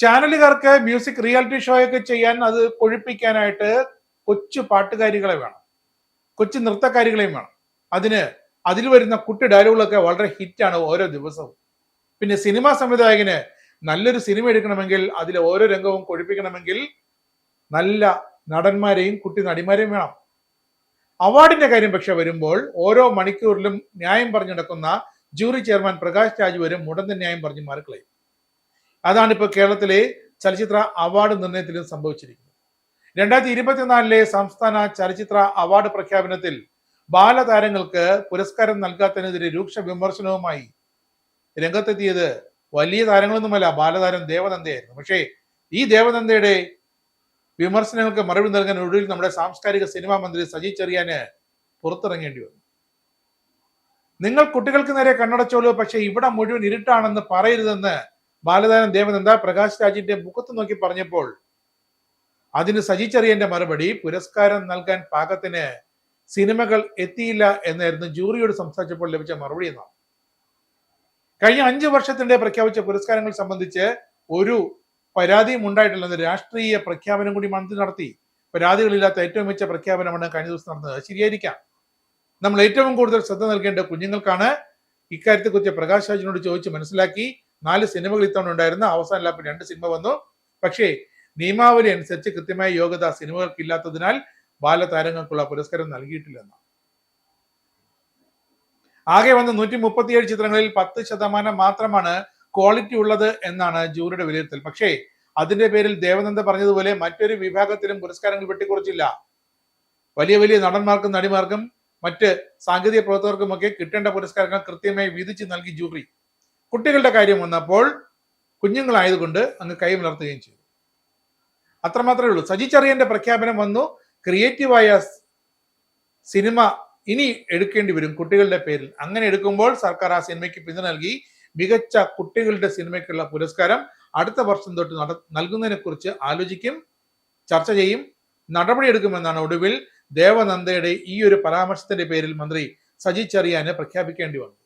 ചാനലുകാർക്ക് music reality show ഒക്കെ ചെയ്യാൻ അത് കൊഴിപ്പിക്കാനായിട്ട് കൊച്ചു പാട്ടുകാരികളെ വേണം, കൊച്ചു നൃത്തക്കാരികളെയും വേണം. അതിൽ വരുന്ന കുട്ടി ഡയലോഗുകളൊക്കെ വളരെ ഹിറ്റാണ് ഓരോ ദിവസവും. പിന്നെ സിനിമാ സംവിധായകന് നല്ലൊരു സിനിമ എടുക്കണമെങ്കിൽ അതിലെ ഓരോ രംഗവും കൊഴിപ്പിക്കണമെങ്കിൽ നല്ല നടന്മാരെയും കുട്ടി നടിമാരെയും വേണം. അവാർഡിന്റെ കാര്യം പക്ഷെ വരുമ്പോൾ ഓരോ മണിക്കൂറിലും ന്യായം പറഞ്ഞു നടക്കുന്ന ജൂറി ചെയർമാൻ പ്രകാശ് രാജ് വരും മുടന്ത ന്യായം പറഞ്ഞ് മാറിക്കളയും. അതാണ് ഇപ്പോൾ കേരളത്തിലെ ചലച്ചിത്ര അവാർഡ് നിർണയത്തിലും സംഭവിച്ചിരിക്കുന്നത്. 2024 സംസ്ഥാന ചലച്ചിത്ര അവാർഡ് പ്രഖ്യാപനത്തിൽ ബാലതാരങ്ങൾക്ക് പുരസ്കാരം നൽകാത്തതിനെതിരെ രൂക്ഷ വിമർശനവുമായി രംഗത്തെത്തിയത് വലിയ താരങ്ങളൊന്നുമല്ല, ബാലതാരം ദേവനന്ദയായിരുന്നു. പക്ഷേ ഈ ദേവനന്ദയുടെ വിമർശനങ്ങൾക്ക് മറുപടി നൽകാൻ ഒടുവിൽ നമ്മുടെ സാംസ്കാരിക സിനിമാ മന്ത്രി സജി ചെറിയാന് പുറത്തിറങ്ങേണ്ടി വന്നു. നിങ്ങൾ കുട്ടികൾക്ക് നേരെ കണ്ണടച്ചോളൂ, പക്ഷെ ഇവിടെ മുഴുവൻ ഇരുട്ടാണെന്ന് പറയരുതെന്ന് ബാലതാരൻ ദേവനന്ദ പ്രകാശ് രാജിന്റെ മുഖത്ത് നോക്കി പറഞ്ഞപ്പോൾ അതിന് സജി ചെറിയന്റെ മറുപടി പുരസ്കാരം നൽകാൻ പാകത്തിന് സിനിമകൾ എത്തിയില്ല എന്നായിരുന്നു ജൂറിയോട് സംസാരിച്ചപ്പോൾ ലഭിച്ച മറുപടി എന്നാണ്. കഴിഞ്ഞ 5 വർഷത്തിനിടെ പ്രഖ്യാപിച്ച പുരസ്കാരങ്ങൾ സംബന്ധിച്ച് ഒരു പരാതിയും ഉണ്ടായിട്ടില്ലെന്ന് രാഷ്ട്രീയ പ്രഖ്യാപനം കൂടി മന്ത്രി നടത്തി. പരാതികളില്ലാത്ത ഏറ്റവും മികച്ച പ്രഖ്യാപനമാണ് കഴിഞ്ഞ ദിവസം നടന്നത്. ശരിയായിരിക്കാം. നമ്മൾ ഏറ്റവും കൂടുതൽ ശ്രദ്ധ നൽകേണ്ട കുഞ്ഞുങ്ങൾക്കാണ്. ഇക്കാര്യത്തെക്കുറിച്ച് പ്രകാശ് രാജിനോട് ചോദിച്ച് മനസ്സിലാക്കി. 4 സിനിമകൾ ഇത്തവണ ഉണ്ടായിരുന്ന അവസാന ലാപ്പിൽ 2 സിനിമ വന്നു. പക്ഷേ നിയമാവലി അനുസരിച്ച് കൃത്യമായ യോഗ്യത സിനിമകൾക്ക് ഇല്ലാത്തതിനാൽ ബാലതാരങ്ങൾക്കുള്ള പുരസ്കാരം നൽകിയിട്ടില്ലെന്ന്. ആകെ വന്ന 137 ചിത്രങ്ങളിൽ 10% മാത്രമാണ് ക്വാളിറ്റി ഉള്ളത് എന്നാണ് ജൂറിയുടെ വിലയിരുത്തൽ. പക്ഷേ അതിന്റെ പേരിൽ ദേവനന്ദ പറഞ്ഞതുപോലെ മറ്റൊരു വിഭാഗത്തിലും പുരസ്കാരങ്ങൾ വെട്ടിക്കുറച്ചില്ല. വലിയ വലിയ നടന്മാർക്കും നടിമാർക്കും മറ്റ് സാങ്കേതിക പ്രവർത്തകർക്കുമൊക്കെ കിട്ടേണ്ട പുരസ്കാരങ്ങൾ കൃത്യമായി വിധിച്ച് നൽകി ജൂറി. കുട്ടികളുടെ കാര്യം വന്നപ്പോൾ കുഞ്ഞുങ്ങളായതുകൊണ്ട് അങ്ങ് കൈമലർത്തുകയും ചെയ്തു. അത്രമാത്രമേ ഉള്ളൂ. സജി ചെറിയന്റെ പ്രഖ്യാപനം വന്നു. ക്രിയേറ്റീവായ സിനിമ ഇനി എടുക്കേണ്ടി വരും കുട്ടികളുടെ പേരിൽ. അങ്ങനെ എടുക്കുമ്പോൾ സർക്കാർ ആ സിനിമയ്ക്ക് പിന്തുണ നൽകി മികച്ച കുട്ടികളുടെ സിനിമയ്ക്കുള്ള പുരസ്കാരം അടുത്ത വർഷം തൊട്ട് നൽകുന്നതിനെ കുറിച്ച് ആലോചിക്കും, ചർച്ച ചെയ്യും, നടപടിയെടുക്കുമെന്നാണ് ഒടുവിൽ ദേവനന്ദയുടെ ഈ ഒരു പരാമർശത്തിന്റെ പേരിൽ മന്ത്രി സജി ചെറിയാന് പ്രഖ്യാപിക്കേണ്ടി വന്നത്.